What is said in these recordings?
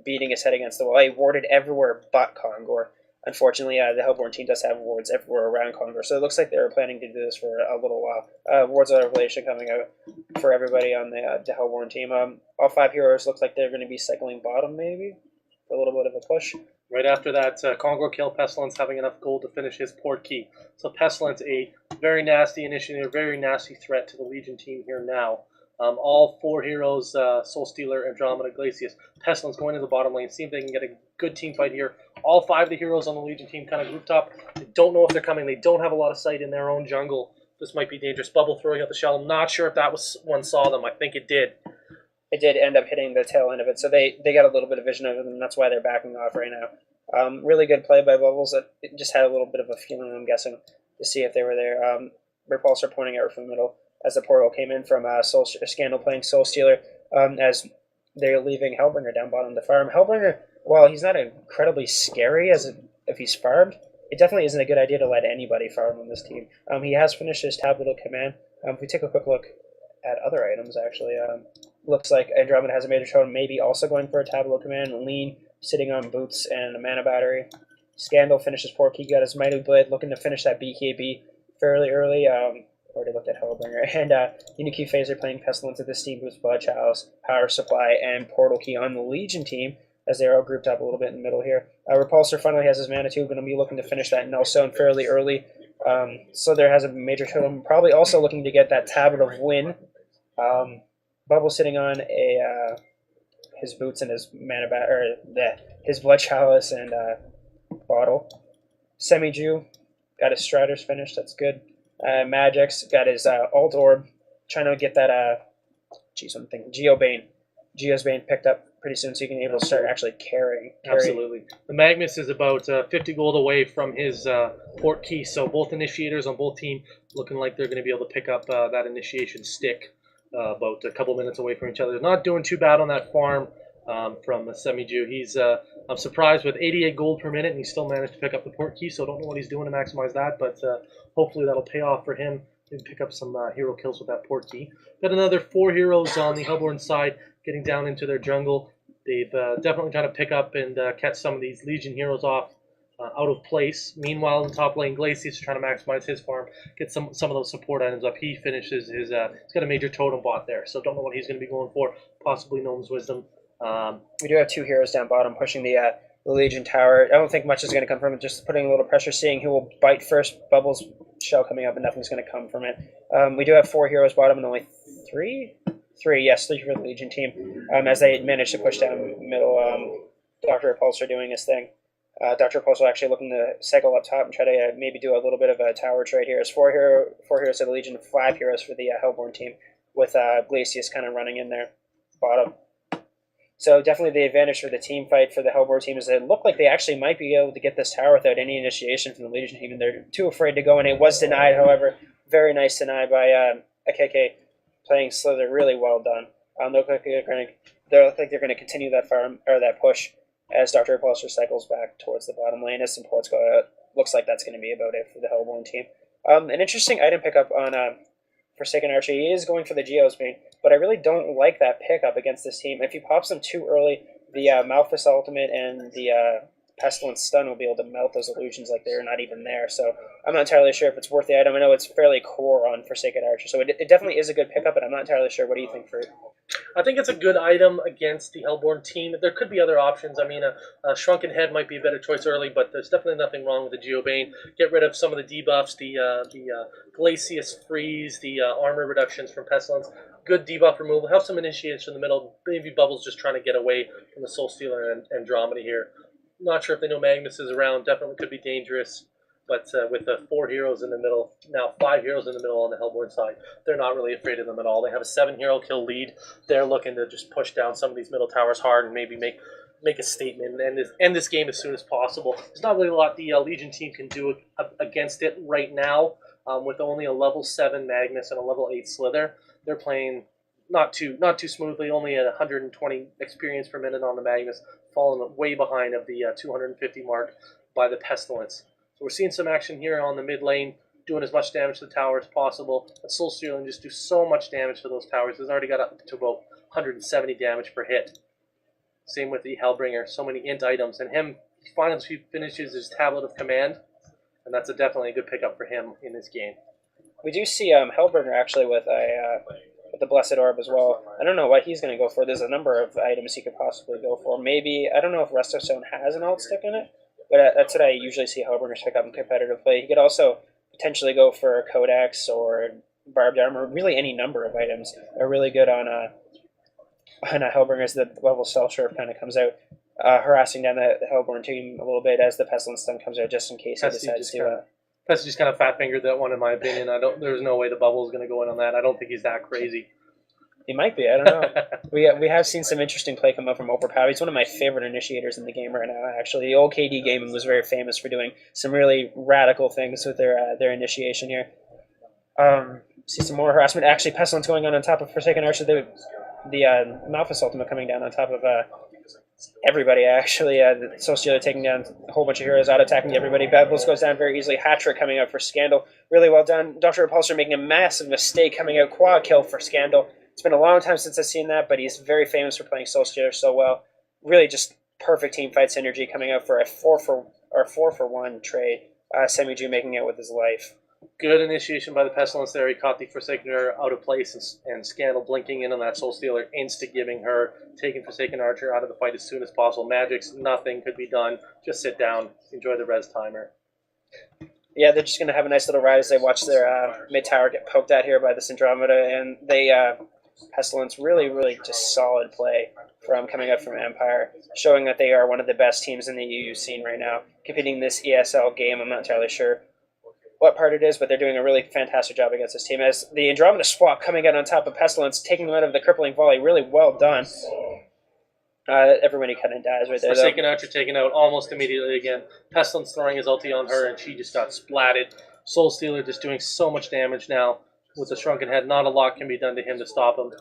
beating his head against the wall. He warded everywhere but Kongor. Unfortunately, the Hellborn team does have wards everywhere around Kongor, so it looks like they were planning to do this for a little while. Wards of Revelation coming out for everybody on the Hellborn team. All 5 heroes looks like they're going to be cycling bottom, maybe, for a little bit of a push. Right after that, Kongor killed Pestilence, having enough gold to finish his port key. So Pestilence, a very nasty initiative, a very nasty threat to the Legion team here now. All 4 heroes, Soul Stealer, Andromeda, Glacius, Pestilence going to the bottom lane. See if they can get a good team fight here. All 5 of the heroes on the Legion team kind of grouped up. They don't know if they're coming. They don't have a lot of sight in their own jungle. This might be dangerous. Bubble throwing out the shell. I'm not sure if that one saw them. I think it did. It did end up hitting the tail end of it, so they got a little bit of vision of it, and that's why they're backing off right now. Really good play by Bubbles. It just had a little bit of a feeling, I'm guessing, to see if they were there. Repulsor pointing out from the middle as the portal came in from Scandal playing Soul Stealer as they're leaving Hellbringer down bottom to farm. Hellbringer, while he's not incredibly scary as if he's farmed, it definitely isn't a good idea to let anybody farm on this team. He has finished his Tablet of Command. If we take a quick look at other items, actually, looks like Andromeda has a major totem, maybe also going for a Tableau Command. Lean sitting on boots and a mana battery. Scandal finishes port key, got his Mighty Blade, looking to finish that BKB fairly early. Already looked at Hellbringer. And Unikey Phaser playing Pestilence at this team boost Blood Chalice, Power Supply, and Portal Key on the Legion team, as they're all grouped up a little bit in the middle here. Repulsor finally has his Mana Tube, going to be looking to finish that Nullstone fairly early. So there has a major totem, probably also looking to get that Tablet of Wind. Bubble sitting on his boots and his his Blood Chalice and bottle. Semi-Jew got his Striders finished. That's good. Magic's got his Alt Orb, trying to get that Geobane. Geosbane picked up pretty soon, so you can be able to start actually carrying. Absolutely. The Magnus is about 50 gold away from his port key, so both initiators on both teams looking like they're going to be able to pick up that initiation stick. About a couple minutes away from each other. Not doing too bad on that farm from Semi-Jew. He's I'm surprised with 88 gold per minute, and he still managed to pick up the port key, so I don't know what he's doing to maximize that, but hopefully that'll pay off for him and pick up some hero kills with that port key. Got another 4 heroes on the Hellborn side getting down into their jungle. They've definitely trying to pick up and catch some of these Legion heroes off out of place. Meanwhile, in the top lane, Glacius is trying to maximize his farm, get some of those support items up. He finishes his, he's got a major totem bot there, so don't know what he's going to be going for. Possibly Gnome's Wisdom. We do have 2 heroes down bottom pushing the Legion tower. I don't think much is going to come from it, just putting a little pressure, seeing who will bite first. Bubbles shell coming up, and nothing's going to come from it. We do have 4 heroes bottom and only 3? 3, yes, 3 for the Legion team, as they managed to push down middle. Dr. Repulsor doing his thing. Dr. Repulsor actually looking to cycle up top and try to maybe do a little bit of a tower trade here. It's 4 heroes for the Legion, 5 heroes for the Hellborn team, with Glacius kind of running in there, bottom. So definitely the advantage for the team fight for the Hellborn team is that it looked like they actually might be able to get this tower without any initiation from the Legion team, and they're too afraid to go in. It was denied, however. Very nice deny by AKK playing Slither. Really well done. They look like they're going to continue that farm or that push as Dr. Repulsor cycles back towards the bottom lane. As some ports go out, looks like that's going to be about it for the Hellborn team. An interesting item pickup on Forsaken Archer. He is going for the Geosbane, but I really don't like that pickup against this team. If he pops them too early, the Malphus Ultimate and the Pestilence Stun will be able to melt those illusions like they're not even there. So I'm not entirely sure if it's worth the item. I know it's fairly core on Forsaken Archer, so it definitely is a good pickup, but I'm not entirely sure. What do you think, Fruit? I think it's a good item against the Hellborn team. There could be other options. I mean, a Shrunken Head might be a better choice early, but there's definitely nothing wrong with the Geobane. Get rid of some of the debuffs, the Glacius Freeze, the armor reductions from Pestilence. Good debuff removal. Have some initiation in the middle. Maybe Bubbles just trying to get away from the Soul Stealer and Andromeda here. Not sure if they know Magnus is around. Definitely could be dangerous. But with the 4 heroes in the middle, now 5 heroes in the middle on the Hellborn side, they're not really afraid of them at all. They have a 7-hero kill lead. They're looking to just push down some of these middle towers hard and maybe make a statement and end this game as soon as possible. There's not really a lot the Legion team can do against it right now. With only a level 7 Magnus and a level 8 Slither, they're playing not too smoothly. Only at 120 experience per minute on the Magnus, falling way behind of the 250 mark by the Pestilence. So we're seeing some action here on the mid lane, doing as much damage to the tower as possible. But Soul Stealer can just do so much damage to those towers. It's already got up to about 170 damage per hit. Same with the Hellbringer. So many int items. And him finally finishes his Tablet of Command. And that's definitely a good pickup for him in this game. We do see Hellbringer actually with the Blessed Orb as well. I don't know what he's going to go for. There's a number of items he could possibly go for. Maybe, I don't know if Resto Stone has an alt stick in it, but that's what I usually see Hellbringers pick up in competitive play. He could also potentially go for Codex or Barbed Armor. Really any number of items are really good on a Hellbringer as the level Self-Sheriff kind of comes out, harassing down the Hellborn team a little bit as the Pestilence Stun comes out, just in case he decides to... Pesty just kind of fat-fingered that one, in my opinion. There's no way the bubble is going to go in on that. I don't think he's that crazy. He might be. I don't know. we have seen some interesting play come up from Overpower. He's one of my favorite initiators in the game right now, actually. The old KD Gaming was very famous for doing some really radical things with their initiation here. See some more harassment. Actually, Pestilence going on top of Forsaken Archer. The Malphus Ultimate coming down on top of everybody, actually. The Soul Stealer taking down a whole bunch of heroes, out-attacking everybody. Babbles goes down very easily. Hat-trick coming out for Scandal. Really well done. Dr. Repulsor making a massive mistake coming out. Quad kill for Scandal. It's been a long time since I've seen that, but he's very famous for playing Soul Stealer so well. Really just perfect team fight synergy coming out for a 4-for-1 trade. Semi-Jew making it with his life. Good initiation by the Pestilence there. He caught the Forsaken Archer out of place and Scandal blinking in on that Soul Stealer, insta-giving her, taking Forsaken Archer out of the fight as soon as possible. Magics, nothing could be done. Just sit down, enjoy the res timer. Yeah, they're just going to have a nice little ride as they watch their mid tower get poked at here by this Andromeda, and they Pestilence really just solid play from coming up from Empire, showing that they are one of the best teams in the EU scene right now, competing this ESL game. I'm not entirely sure what part it is, but they're doing a really fantastic job against this team. As the Andromeda swap coming out on top of Pestilence, taking them out of the crippling volley, really well done. Everybody kind of dies right there. Forsaken Archer taken out almost immediately again. Pestilence throwing his ulti on her, and she just got splatted. Soul Stealer just doing so much damage now with the Shrunken Head. Not a lot can be done to him to stop him.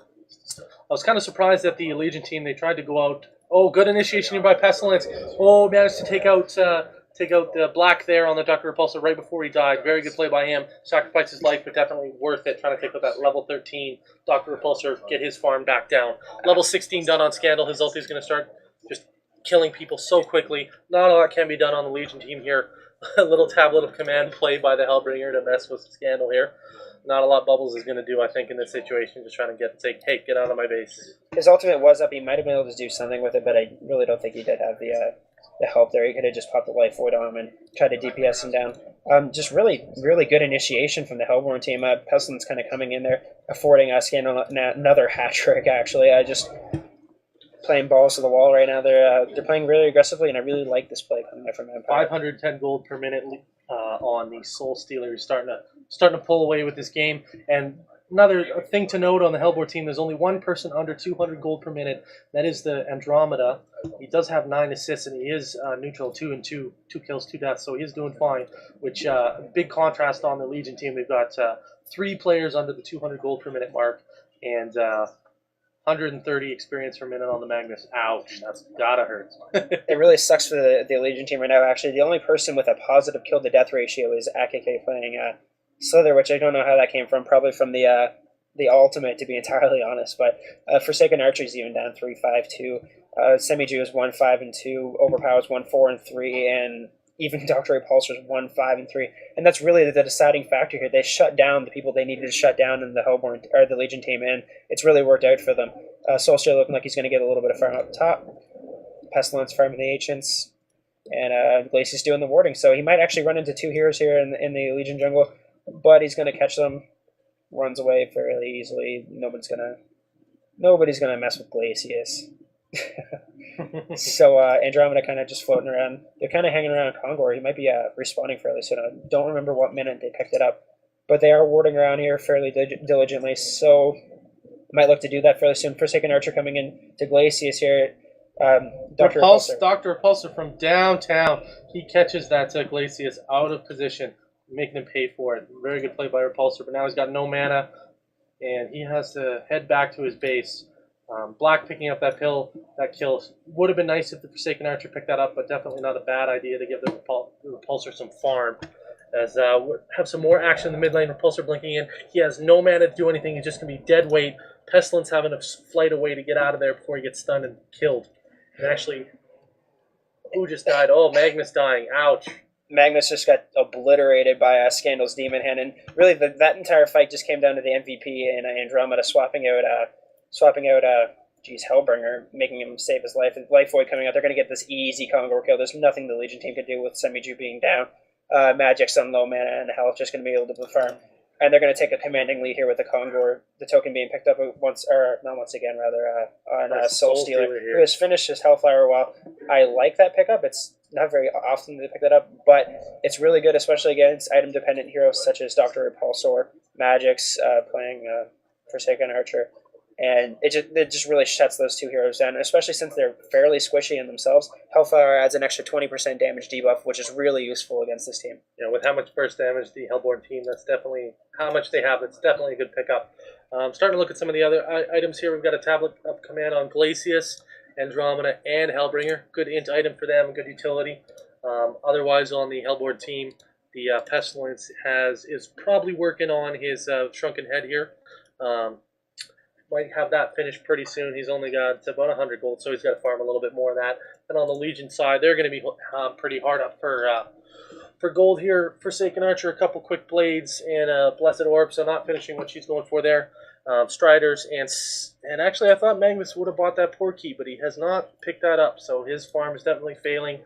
I was kind of surprised that the Legion team, they tried to go out. Oh, good initiation here by Pestilence. Oh, managed to take out the Black there on the Dr. Repulsor right before he died. Very good play by him. Sacrificed his life, but definitely worth it. Trying to take out that level 13 Dr. Repulsor, get his farm back down. Level 16 done on Scandal. His ulti is going to start just killing people so quickly. Not a lot can be done on the Legion team here. A little Tablet of Command play by the Hellbringer to mess with Scandal here. Not a lot Bubbles is going to do, I think, in this situation. Just trying to say, hey, get out of my base. His ultimate was up. He might have been able to do something with it, but I really don't think he did have the help there. He could have just popped the life void on him and tried to DPS him down. Just really good initiation from the Hellborn team. Pestilence kind of coming in there, affording Scandal another hat trick, actually. Just playing balls to the wall right now. They're playing really aggressively, and I really like this play coming from Empire. 510 gold per minute on the Soul Stealer. He's starting to pull away with this game. And another thing to note on the Hellborn team, there's only one person under 200 gold per minute. That is the Andromeda. He does have 9 assists, and he is neutral 2 and 2 kills, 2 deaths, so he is doing fine. Which big contrast on the Legion team. They've got 3 players under the 200 gold per minute mark, and 130 experience per minute on the Magnus. Ouch, that's gotta hurt. It really sucks for the Legion team right now. Actually, the only person with a positive kill to death ratio is AKK playing Slither, which I don't know how that came from. Probably from the ultimate, to be entirely honest. But Forsaken Archer's even down 3-5-2. Semi-Jew is 1-5-2. Overpower is 1-4-3, and even Dr. Repulsor is 1-5-3. And that's really the deciding factor here. They shut down the people they needed to shut down in the Hellborn or the Legion team, and it's really worked out for them. Soulstealer looking like he's going to get a little bit of farm up top. Pestilence farming the Ancients, and Glacius doing the warding. So he might actually run into 2 heroes here in the Legion jungle, but he's going to catch them. Runs away fairly easily. Nobody's gonna mess with Glacius. So Andromeda kind of just floating around. They're kind of hanging around Kongor. He might be respawning fairly soon. I don't remember what minute they picked it up, but they are warding around here fairly diligently. So might look to do that fairly soon. Forsaken Archer coming in to Glacius here. Dr. Repulsor from downtown. He catches that Glacius out of position, making him pay for it. Very good play by Repulsor, but now he's got no mana, and he has to head back to his base. Black picking up that kill would have been nice if the Forsaken Archer picked that up, but definitely not a bad idea to give the Repulsor some farm. As we'll have some more action in the mid lane. Repulsor blinking in. He has no mana to do anything. He's just going to be dead weight. Pestilence having to flight away to get out of there before he gets stunned and killed. And actually, who just died? Oh, Magnus dying. Ouch. Magnus just got obliterated by Scandal's Demon Hand, and really that entire fight just came down to the MVP and Andromeda swapping out Hellbringer, making him save his life. And Life Void coming out, they're going to get this easy Congo kill. There's nothing the Legion team could do with Semiju being down. Magic's on low mana and health, just going to be able to farm. And they're going to take a commanding lead here with the Kongor, the token being picked up on Soul Stealer, who has finished his Hellfire while I like that pickup. It's not very often they pick that up, but it's really good, especially against item-dependent heroes such as Dr. Repulsor, Magic's playing Forsaken Archer. And it just really shuts those two heroes down, especially since they're fairly squishy in themselves. Hellfire adds an extra 20% damage debuff, which is really useful against this team. Yeah, with how much burst damage the Hellborn team, that's definitely how much they have. It's definitely a good pickup. Starting to look at some of the other items here. We've got a tablet of command on Glacius, Andromeda, and Hellbringer. Good int item for them, good utility. Otherwise, on the Hellborn team, the Pestilence is probably working on his Shrunken Head here. Might have that finished pretty soon. He's only got about 100 gold, so he's got to farm a little bit more of that. And on the Legion side, they're going to be pretty hard up for gold here. Forsaken Archer, a couple quick blades, and a Blessed Orb, so not finishing what she's going for there. Striders, and actually I thought Magnus would have bought that Portkey, but he has not picked that up, so his farm is definitely failing.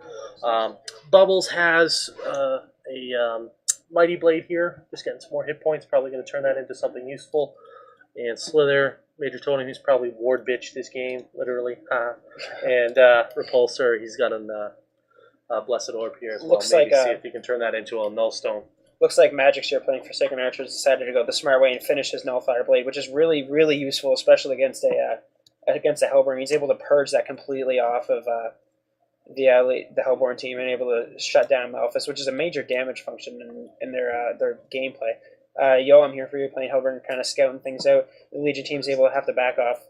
Bubbles has a Mighty Blade here, just getting some more hit points, probably going to turn that into something useful. And Slither, Major Tony, who's probably ward bitch this game, literally. And Repulsor, he's got a Blessed Orb here as well. Maybe see if he can turn that into a Nullstone. Looks like Magic's here playing Forsaken Archer decided to go the smart way and finish his Nullfire Blade, which is really, really useful, especially against a Hellborn. He's able to purge that completely off of the Hellborn team and able to shut down Malphus, which is a major damage function in their gameplay. I'm here for you, playing Hellbringer, kind of scouting things out. The Legion team's able to have to back off,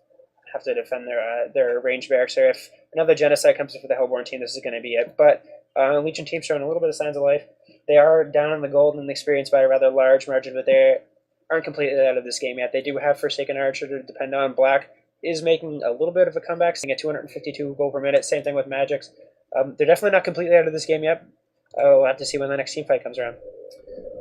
have to defend their ranged barracks here. If another Genocide comes in for the Hellborn team, this is going to be it. But Legion team's showing a little bit of signs of life. They are down in the gold and experience by a rather large margin, but they aren't completely out of this game yet. They do have Forsaken Archer to depend on. Black is making a little bit of a comeback, seeing at 252 gold per minute. Same thing with Magic's. They're definitely not completely out of this game yet. We'll have to see when the next team fight comes around.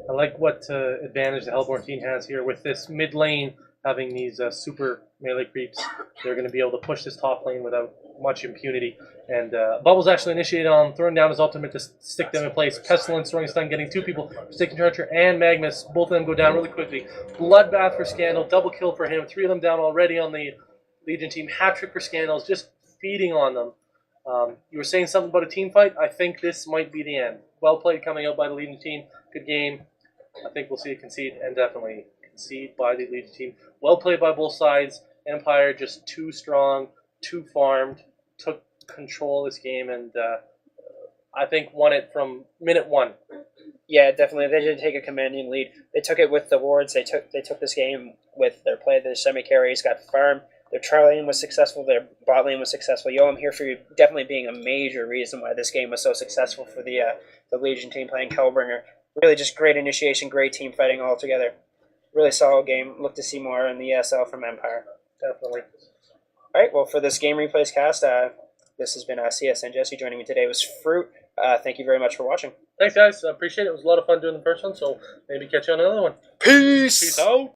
I like what advantage the Hellborn team has here with this mid lane having these super melee creeps. They're going to be able to push this top lane without much impunity. And Bubbles actually initiated on throwing down his ultimate to stick them in place. Pestilence throwing a stun, getting two people, Forsaken Archer and Magnus. Both of them go down really quickly. Bloodbath for Scandal, double kill for him. 3 of them down already on the Legion team. Hat-trick for Scandals, just feeding on them. You were saying something about a team fight? I think this might be the end. Well played coming out by the Legion team. Good game. I think we'll see a concede, and definitely concede by the Legion team. Well played by both sides. Empire just too strong, too farmed, took control of this game, and I think won it from minute 1. Yeah, definitely. They did take a commanding lead. They took it with the wards. They took this game with their play. Their semi-carries got farmed. Their tri lane was successful. Their bot lane was successful. I'm here for you, definitely being a major reason why this game was so successful for the Legion team playing Hellbringer. Really just great initiation, great team fighting all together. Really solid game. Look to see more in the ESL from Empire. Definitely. All right, well, for this Game Replays cast, this has been CSNJesse. Joining me today was Fruit. Thank you very much for watching. Thanks, guys. I appreciate it. It was a lot of fun doing the first one, so maybe catch you on another one. Peace! Peace out.